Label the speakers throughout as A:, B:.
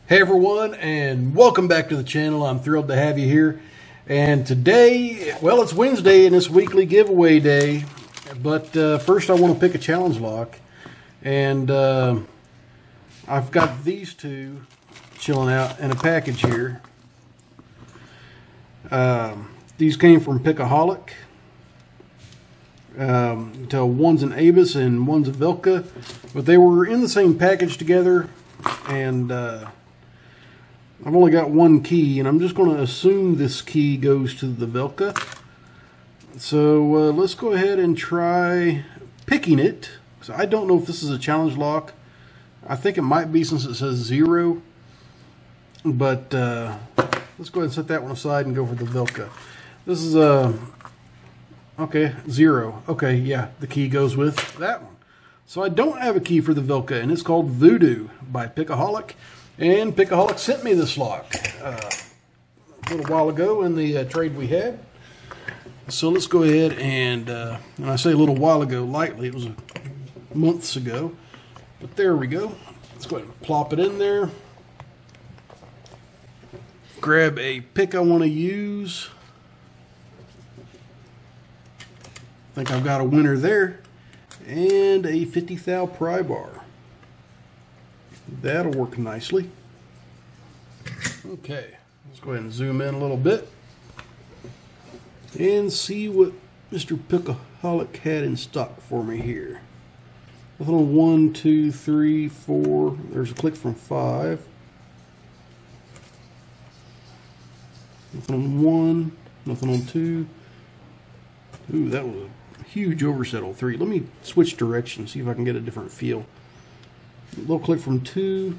A: Hey everyone, and welcome back to the channel. I'm thrilled to have you here. And today, well, it's Wednesday and it's weekly giveaway day. But first I want to pick a challenge lock. And I've got these two chilling out in a package here. These came from Pickaholic. So one's an Avis and one's a Wilka. But they were in the same package together. And I've only got one key, and I'm just going to assume this key goes to the Wilka. So let's go ahead and try picking it. So I don't know if this is a challenge lock. I think it might be since it says 0. But let's go ahead and set that one aside and go for the Wilka. This is okay, 0. Okay, yeah, the key goes with that one. So I don't have a key for the Wilka, and it's called Voodoo by Pickaholic. And Pickaholic sent me this lock a little while ago in the trade we had. So let's go ahead and I say a little while ago lightly, it was months ago. But there we go. Let's go ahead and plop it in there. Grab a pick I want to use. I think I've got a winner there. And a 50 thou pry bar. That'll work nicely. Okay, let's go ahead and zoom in a little bit and see what Mr. Pickaholic had in stock for me here. Nothing on 1, 2, 3, 4. There's a click from 5. Nothing on 1. Nothing on 2. Ooh, that was a huge overset on 3. Let me switch directions, see if I can get a different feel. A little click from 2.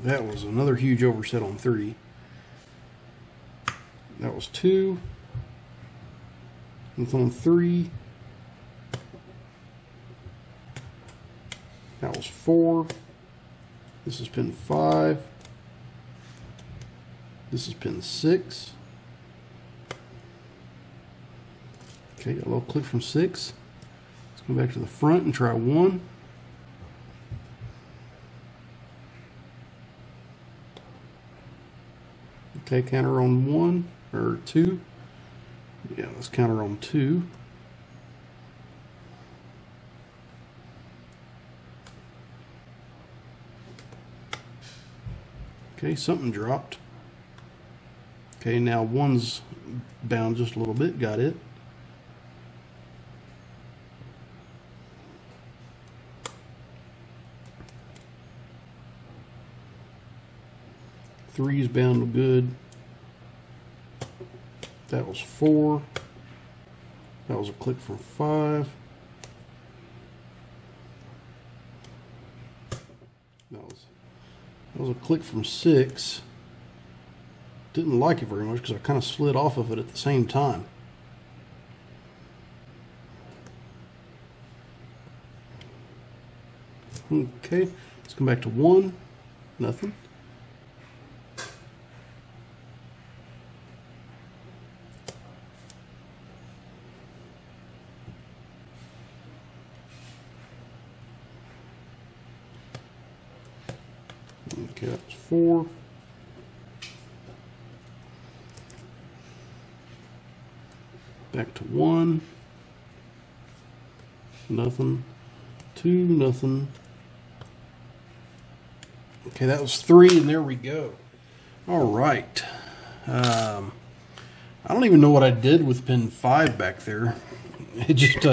A: That was another huge overset on 3. That was 2. Nothing on 3. That was 4. This is pin 5. This is pin 6. Okay, got a little click from 6. Go back to the front and try 1. Okay, counter on 1 or 2. Yeah, let's counter on 2. Okay, something dropped. Okay, now 1's bound just a little bit. Got it. Three's bound good. That was 4. That was a click from 5. That was a click from 6. Didn't like it very much because I kind of slid off of it at the same time. Okay, let's come back to 1. Nothing. Okay, that's 4. Back to 1. Nothing. 2, nothing. Okay, that was 3, and there we go. All right. I don't even know what I did with pin 5 back there. It just,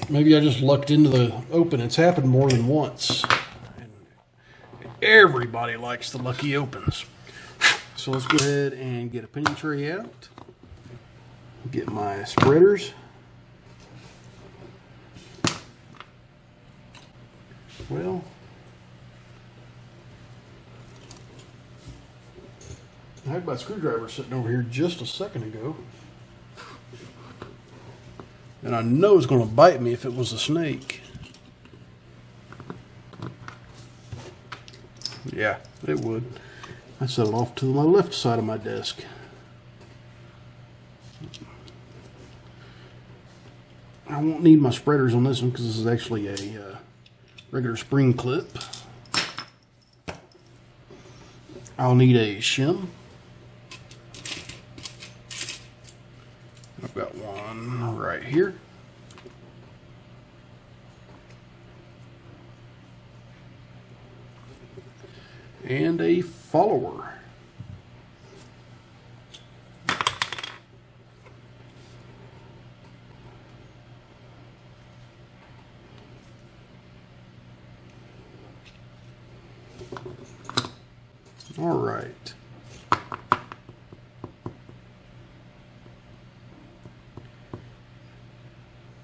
A: maybe I just lucked into the open. It's happened more than once. Everybody likes the lucky opens. So let's go ahead and get a penny tray out. Get my spreaders. Well, I had my screwdriver sitting over here just a second ago. And I know it's going to bite me if it was a snake. Yeah, it would. I set it off to my left side of my desk. I won't need my spreaders on this one because this is actually a regular spring clip. I'll need a shim. I've got one right here. And a follower. All right.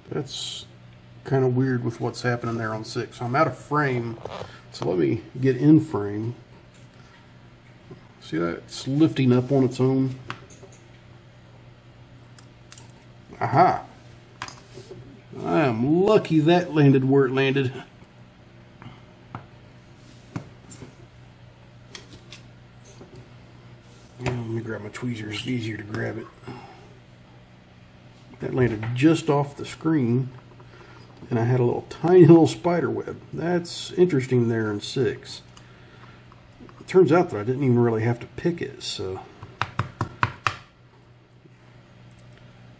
A: That's kind of weird with what's happening there on 6. I'm out of frame, so let me get in frame. See that? It's lifting up on its own. Aha! I am lucky that landed where it landed. Let me grab my tweezers, it's easier to grab it. That landed just off the screen, and I had a tiny little spider web. That's interesting there in 6. It turns out that I didn't even really have to pick it, so.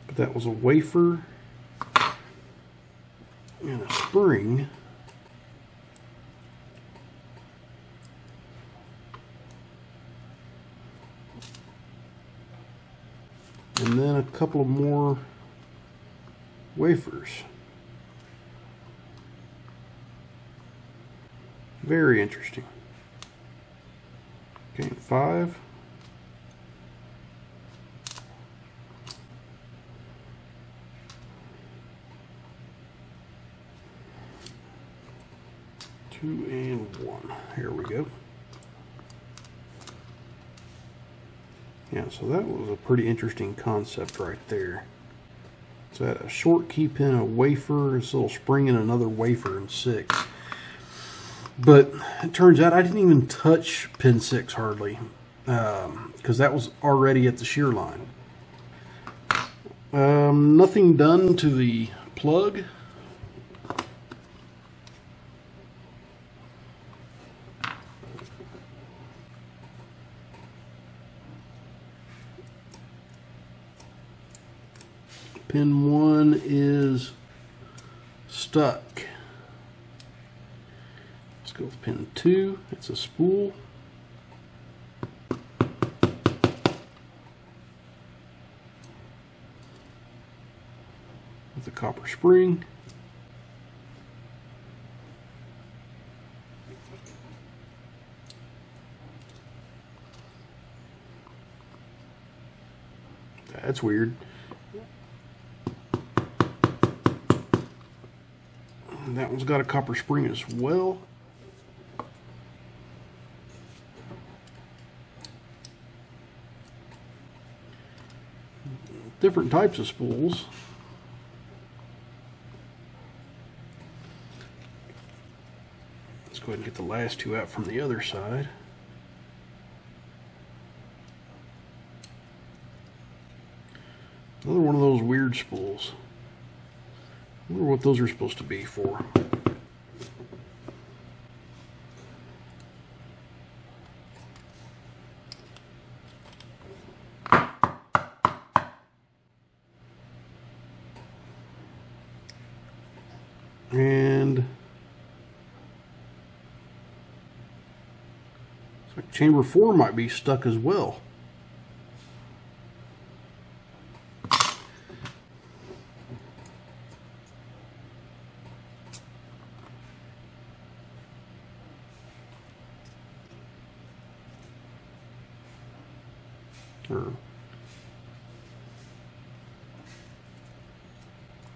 A: But that was a wafer and a spring. And then a couple of more wafers. Very interesting. Okay, 5. Two and 1. Here we go. Yeah, so that was a pretty interesting concept right there. So I had a short key pin, a wafer, this little spring, and another wafer in 6. But it turns out I didn't even touch pin 6 hardly, because that was already at the shear line. Nothing done to the plug. Pin 1 is stuck. Let's go with pin 2. It's a spool. With a copper spring. That's weird. And that one's got a copper spring as well. Different types of spools. Let's go ahead and get the last 2 out from the other side. Another one of those weird spools. I wonder what those are supposed to be for. And looks like chamber 4 might be stuck as well.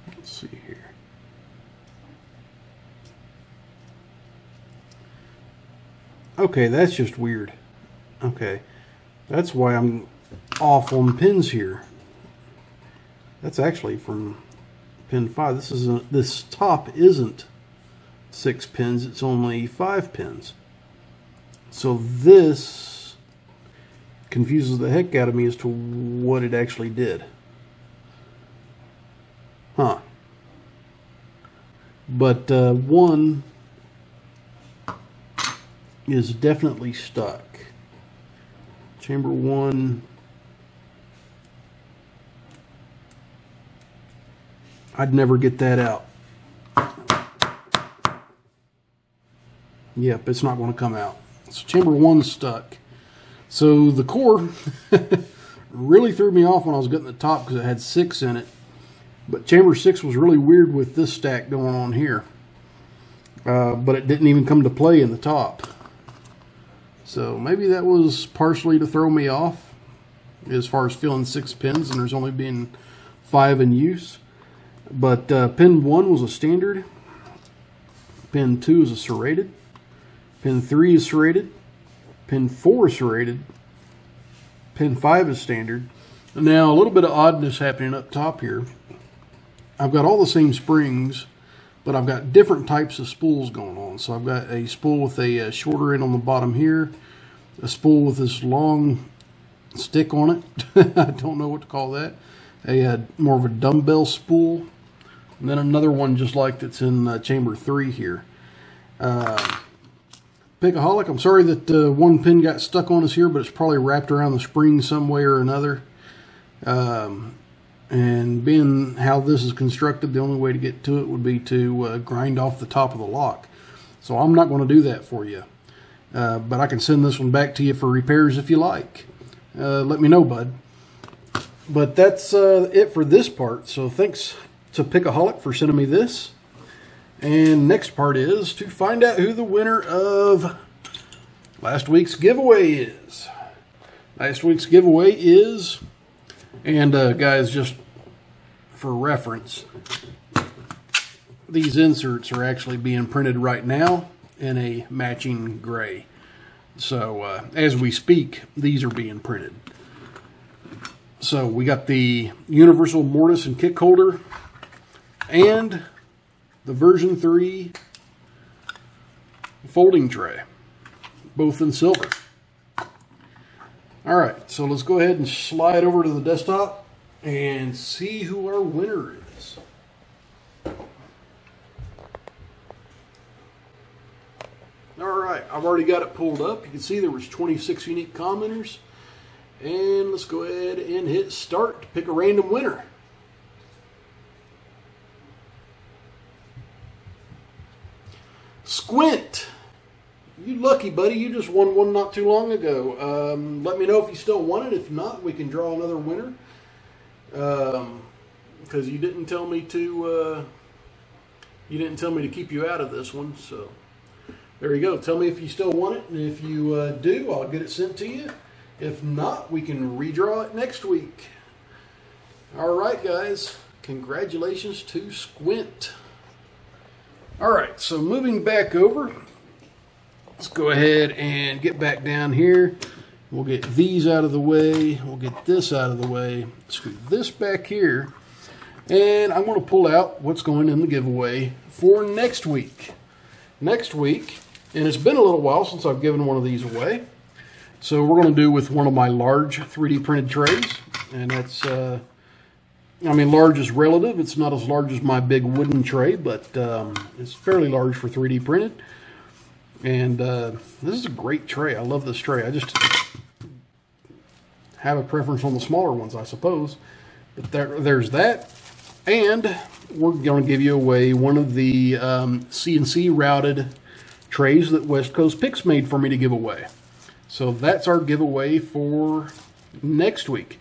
A: Let's see here. Okay, that's just weird. Okay, that's why I'm off on pins here. That's actually from pin 5. This top isn't 6 pins, it's only 5 pins. So this confuses the heck out of me as to what it actually did. Huh. But one is definitely stuck. Chamber 1. I'd never get that out. Yep, it's not going to come out. So chamber 1's stuck. So the core really threw me off when I was getting the top because it had 6 in it. But chamber 6 was really weird with this stack going on here. But it didn't even come to play in the top. So maybe that was partially to throw me off as far as filling 6 pins and there's only been 5 in use. But pin 1 was a standard. Pin 2 is a serrated. Pin 3 is serrated. Pin 4 is serrated. Pin 5 is standard. Now a little bit of oddness happening up top here. I've got all the same springs, but I've got different types of spools going on. So I've got a spool with a shorter end on the bottom here. A spool with this long stick on it. I don't know what to call that. A more of a dumbbell spool. And then another one just like that's in chamber 3 here. Pickaholic, I'm sorry that one pin got stuck on us here, but it's probably wrapped around the spring some way or another. And being how this is constructed, the only way to get to it would be to grind off the top of the lock. So I'm not going to do that for you. But I can send this one back to you for repairs if you like. Let me know, bud. But that's it for this part. So thanks to Pickaholic for sending me this. And next part is to find out who the winner of last week's giveaway is. Last week's giveaway is, and guys, just for reference, these inserts are actually being printed right now in a matching gray. So as we speak, these are being printed. So we got the universal mortise and kick holder and the version 3 folding tray, both in silver. All right, so let's go ahead and slide over to the desktop and see who our winner is. All right, I've already got it pulled up. You can see there was 26 unique commenters. And let's go ahead and hit start to pick a random winner. Squint, you lucky buddy, you just won one not too long ago. Let me know if you still want it. If not, we can draw another winner. Because you didn't tell me to keep you out of this one. So there you go. Tell me if you still want it, and if you do, I'll get it sent to you. If not, we can redraw it next week. All right, guys. Congratulations to Squint. All right, so moving back over, let's go ahead and get back down here. We'll get these out of the way. We'll get this out of the way. Scoot this back here. And I'm going to pull out what's going in the giveaway for next week. Next week, and it's been a little while since I've given one of these away. So we're going to do with one of my large 3D printed trays, and that's, I mean, large is relative. It's not as large as my big wooden tray, but it's fairly large for 3D printed. And this is a great tray. I love this tray. I just have a preference on the smaller ones, I suppose. But there's that. And we're going to give you away one of the CNC routed trays that West Coast Picks made for me to give away. So that's our giveaway for next week.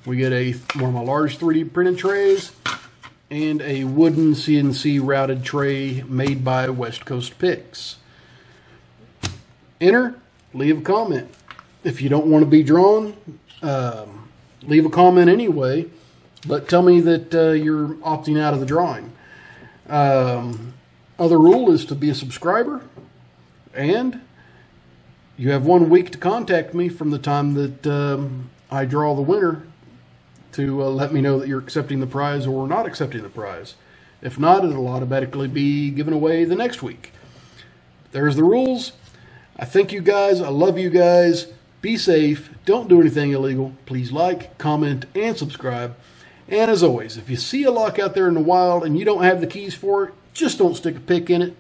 A: We get one of my large 3D printed trays and a wooden CNC routed tray made by West Coast Picks. Enter, leave a comment. If you don't want to be drawn, leave a comment anyway, but tell me that you're opting out of the drawing. Other rule is to be a subscriber, and you have 1 week to contact me from the time that I draw the winner to let me know that you're accepting the prize or not accepting the prize. If not, it'll automatically be given away the next week. There's the rules. I thank you guys. I love you guys. Be safe. Don't do anything illegal. Please like, comment, and subscribe. And as always, if you see a lock out there in the wild and you don't have the keys for it, just don't stick a pick in it.